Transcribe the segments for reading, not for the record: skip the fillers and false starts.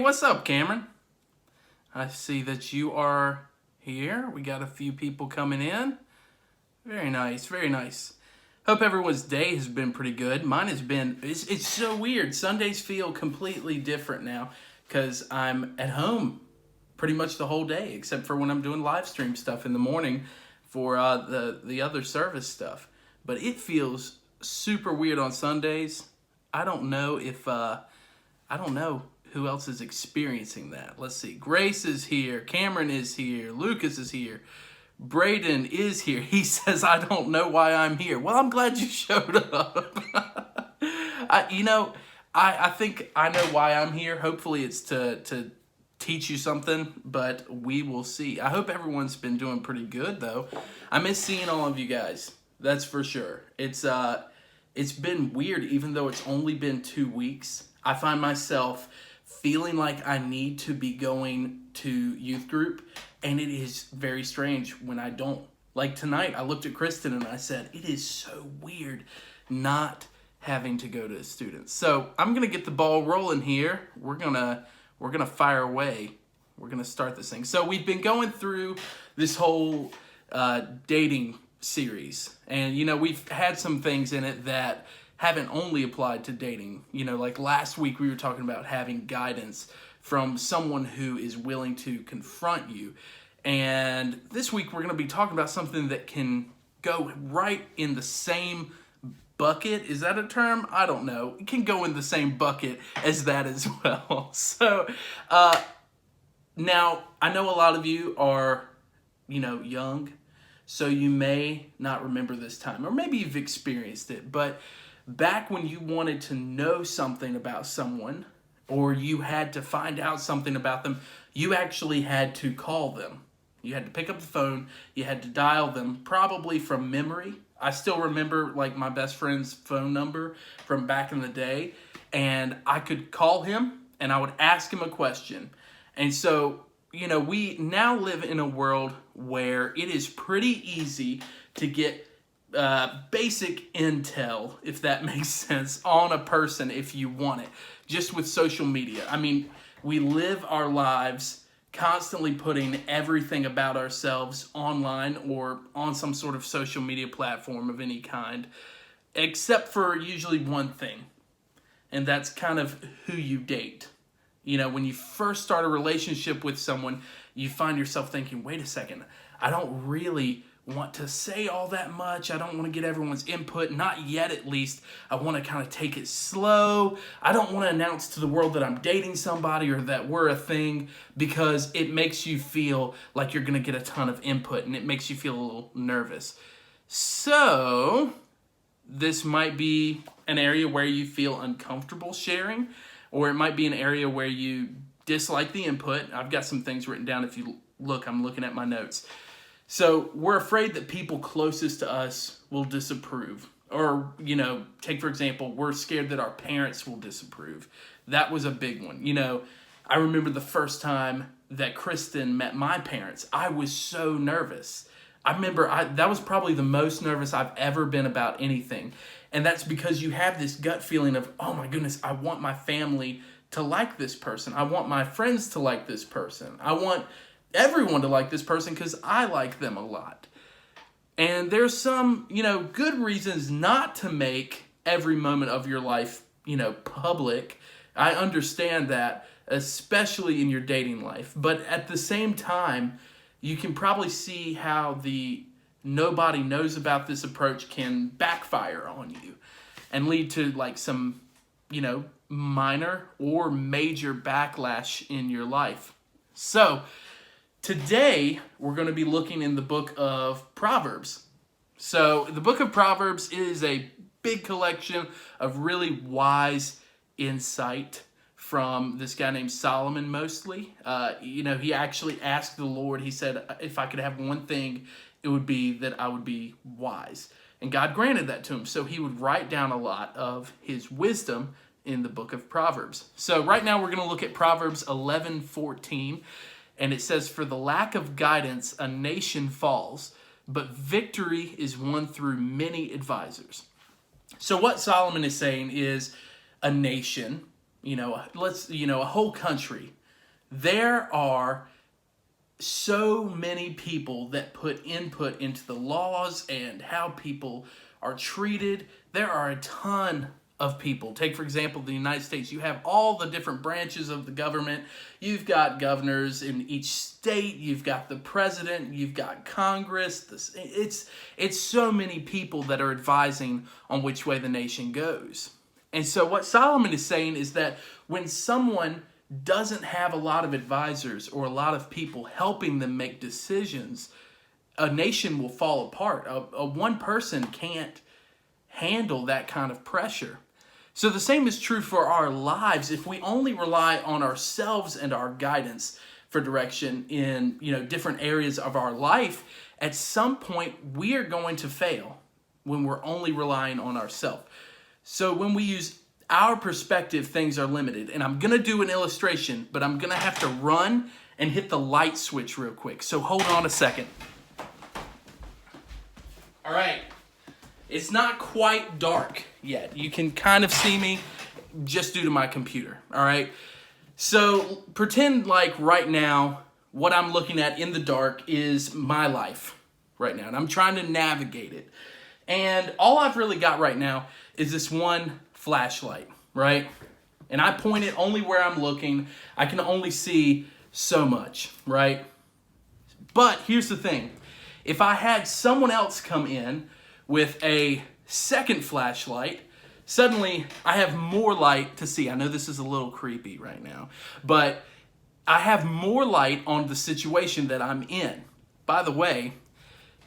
What's up, Cameron? I see that you are here. We got a few people coming in. Very nice, very nice. Hope everyone's day has been pretty good. Mine has been, it's so weird. Sundays feel completely different now because I'm at home pretty much the whole day, except for when I'm doing live stream stuff in the morning for the other service stuff. But it feels super weird on Sundays. I don't know who else is experiencing that. Let's see. Grace is here. Cameron is here. Lucas is here. Braden is here. He says, I don't know why I'm here. Well, I'm glad you showed up. I think I know why I'm here. Hopefully it's to teach you something, but we will see. I hope everyone's been doing pretty good, though. I miss seeing all of you guys. That's for sure. It's been weird, even though it's only been 2 weeks. I find myself feeling like I need to be going to youth group, and it is very strange when I don't. Like tonight, I looked at Kristen and I said, it is so weird not having to go to students. So I'm gonna get the ball rolling here. We're gonna fire away. We're gonna start this thing. So we've been going through this whole dating series, and we've had some things in it that haven't only applied to dating. Like last week we were talking about having guidance from someone who is willing to confront you. And this week we're going to be talking about something that can go right in the same bucket. Is that a term? I don't know. It can go in the same bucket as that as well. So now I know a lot of you are, young, so you may not remember this time, or maybe you've experienced it, but back when you wanted to know something about someone, or you had to find out something about them, you actually had to call them. You had to pick up the phone, you had to dial them, probably from memory. I still remember like my best friend's phone number from back in the day, and I could call him and I would ask him a question. And so, we now live in a world where it is pretty easy to get basic intel, if that makes sense, on a person if you want it, just with social media. I mean, we live our lives constantly putting everything about ourselves online or on some sort of social media platform of any kind, except for usually one thing, and that's kind of who you date. When you first start a relationship with someone, you find yourself thinking, wait a second, I don't really want to say all that much. I don't want to get everyone's input, not yet at least. I want to kind of take it slow. I don't want to announce to the world that I'm dating somebody or that we're a thing, because it makes you feel like you're going to get a ton of input and it makes you feel a little nervous. So this might be an area where you feel uncomfortable sharing, or it might be an area where you dislike the input. I've got some things written down. If you look, I'm looking at my notes. So we're afraid that people closest to us will disapprove. Or, take for example, we're scared that our parents will disapprove. That was a big one. I remember the first time that Kristen met my parents. I was so nervous. I remember that was probably the most nervous I've ever been about anything. And that's because you have this gut feeling of, oh my goodness, I want my family to like this person. I want my friends to like this person. I want everyone to like this person because I like them a lot. And there's some, good reasons not to make every moment of your life, public. I understand that, especially in your dating life. But at the same time, you can probably see how the nobody knows about this approach can backfire on you and lead to like some, minor or major backlash in your life. So today, we're going to be looking in the book of Proverbs. So the book of Proverbs is a big collection of really wise insight from this guy named Solomon mostly. He actually asked the Lord, he said, if I could have one thing, it would be that I would be wise. And God granted that to him. So he would write down a lot of his wisdom in the book of Proverbs. So right now we're going to look at Proverbs 11:14. And it says, for the lack of guidance, a nation falls, but victory is won through many advisors. So what Solomon is saying is a nation a whole country, there are so many people that put input into the laws and how people are treated. There are a ton of people. Take, for example, the United States. You have all the different branches of the government. You've got governors in each state. You've got the president. You've got Congress. It's so many people that are advising on which way the nation goes. And so what Solomon is saying is that when someone doesn't have a lot of advisors or a lot of people helping them make decisions, a nation will fall apart. A one person can't handle that kind of pressure. So the same is true for our lives. If we only rely on ourselves and our guidance for direction in different areas of our life, at some point we are going to fail when we're only relying on ourselves. So when we use our perspective, things are limited. And I'm going to do an illustration, but I'm going to have to run and hit the light switch real quick. So hold on a second. All right. It's not quite dark yet. You can kind of see me just due to my computer. All right. So pretend like right now, what I'm looking at in the dark is my life right now. And I'm trying to navigate it. And all I've really got right now is this one flashlight, right? And I point it only where I'm looking. I can only see so much, right? But here's the thing. If I had someone else come in with a second flashlight, suddenly I have more light to see. I know this is a little creepy right now, but I have more light on the situation that I'm in. By the way,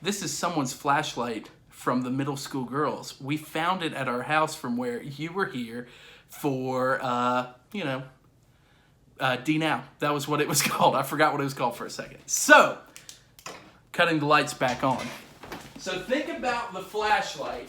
this is someone's flashlight from the middle school girls. We found it at our house from where you were here for, D-Now. That was what it was called. I forgot what it was called for a second. So, cutting the lights back on. So think about the flashlight,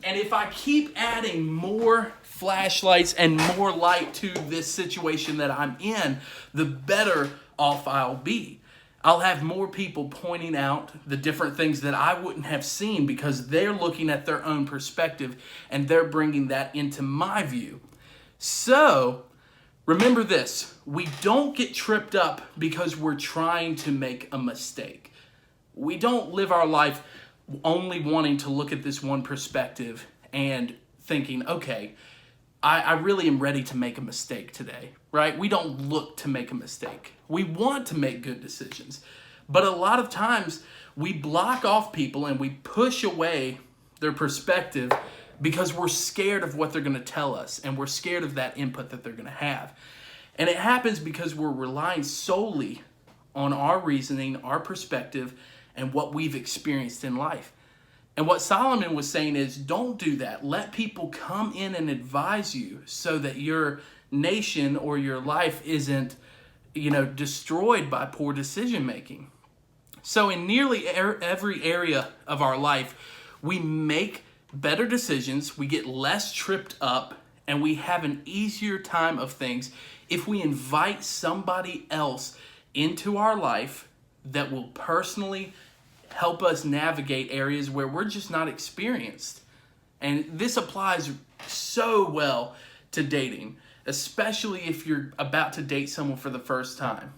and if I keep adding more flashlights and more light to this situation that I'm in, the better off I'll be. I'll have more people pointing out the different things that I wouldn't have seen because they're looking at their own perspective and they're bringing that into my view. So, remember this. We don't get tripped up because we're trying to make a mistake. We don't live our life only wanting to look at this one perspective and thinking, okay, I really am ready to make a mistake today, right? We don't look to make a mistake. We want to make good decisions. But a lot of times we block off people and we push away their perspective because we're scared of what they're going to tell us and we're scared of that input that they're going to have. And it happens because we're relying solely on our reasoning, our perspective, and what we've experienced in life. And what Solomon was saying is, don't do that. Let people come in and advise you so that your nation or your life isn't, destroyed by poor decision making. So in nearly every area of our life, we make better decisions, we get less tripped up, and we have an easier time of things if we invite somebody else into our life that will personally help us navigate areas where we're just not experienced. And this applies so well to dating, especially if you're about to date someone for the first time,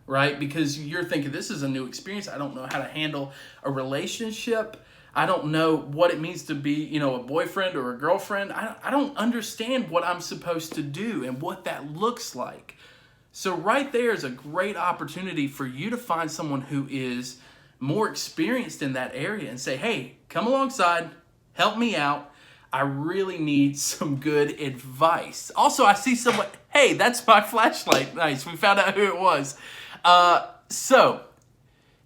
right? Because you're thinking, this is a new experience. I don't know how to handle a relationship. I don't know what it means to be, a boyfriend or a girlfriend. I don't understand what I'm supposed to do and what that looks like. So right there is a great opportunity for you to find someone who is more experienced in that area and say, hey, come alongside, help me out. I really need some good advice. Also, I see someone, hey, that's my flashlight. Nice, we found out who it was. So,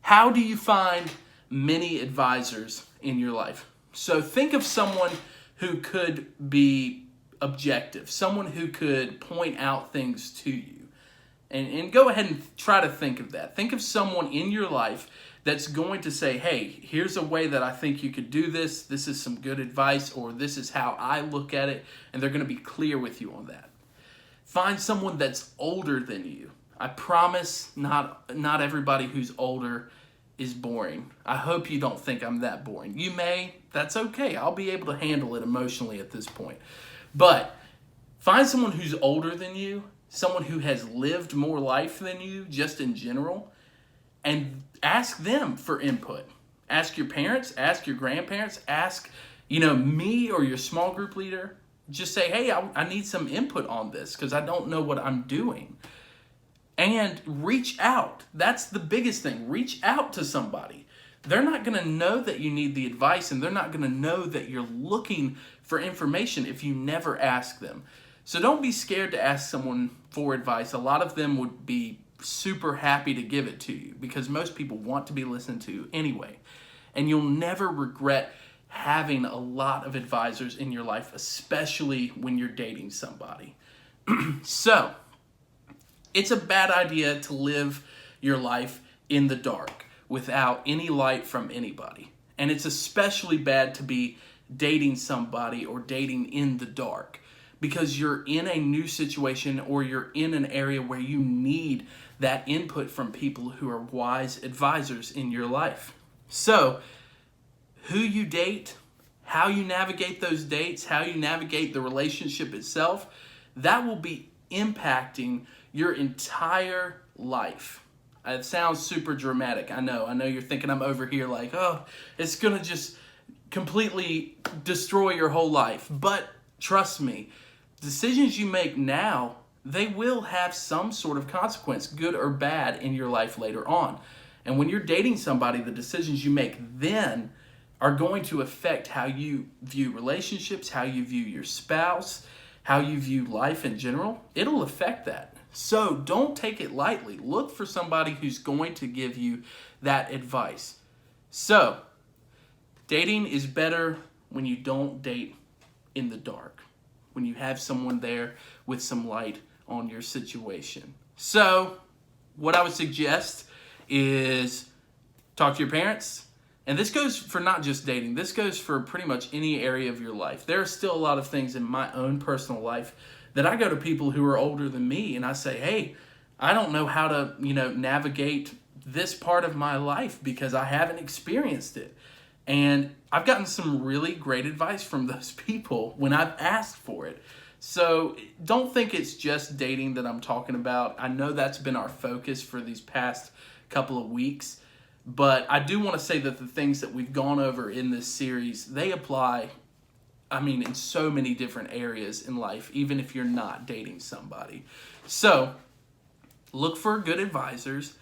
how do you find many advisors in your life? So think of someone who could be objective, someone who could point out things to you. And go ahead and try to think of that. Think of someone in your life that's going to say, hey, here's a way that I think you could do this. This is some good advice, or this is how I look at it. And they're going to be clear with you on that. Find someone that's older than you. I promise not everybody who's older is boring. I hope you don't think I'm that boring. You may. That's okay. I'll be able to handle it emotionally at this point. But Find someone who's older than you, someone who has lived more life than you, just in general, and ask them for input. Ask your parents, ask your grandparents, ask, me or your small group leader. Just say, hey, I need some input on this because I don't know what I'm doing. And reach out. That's the biggest thing. Reach out to somebody. They're not going to know that you need the advice, and they're not going to know that you're looking for information if you never ask them. So don't be scared to ask someone for advice. A lot of them would be super happy to give it to you because most people want to be listened to anyway. And you'll never regret having a lot of advisors in your life, especially when you're dating somebody. So, it's a bad idea to live your life in the dark without any light from anybody. And it's especially bad to be dating somebody or dating in the dark because you're in a new situation or you're in an area where you need that input from people who are wise advisors in your life. So, who you date, how you navigate those dates, how you navigate the relationship itself, that will be impacting your entire life. It sounds super dramatic. I know you're thinking I'm over here like, oh, it's going to just completely destroy your whole life. But trust me, decisions you make now, they will have some sort of consequence, good or bad, in your life later on. And when you're dating somebody, the decisions you make then are going to affect how you view relationships, how you view your spouse, how you view life in general. It'll affect that. So don't take it lightly. Look for somebody who's going to give you that advice. So, dating is better when you don't date in the dark, when you have someone there with some light on your situation. So, what I would suggest is talk to your parents. And this goes for not just dating. This goes for pretty much any area of your life. There are still a lot of things in my own personal life that I go to people who are older than me and I say, hey, I don't know how to, navigate this part of my life because I haven't experienced it. And I've gotten some really great advice from those people when I've asked for it. So don't think it's just dating that I'm talking about. I know that's been our focus for these past couple of weeks. But I do want to say that the things that we've gone over in this series, they apply, in so many different areas in life, even if you're not dating somebody. So, look for good advisors,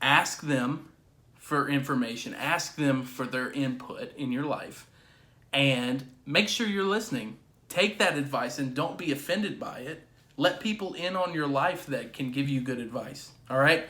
ask them for information, ask them for their input in your life, and make sure you're listening. Take that advice and don't be offended by it. Let people in on your life that can give you good advice, all right?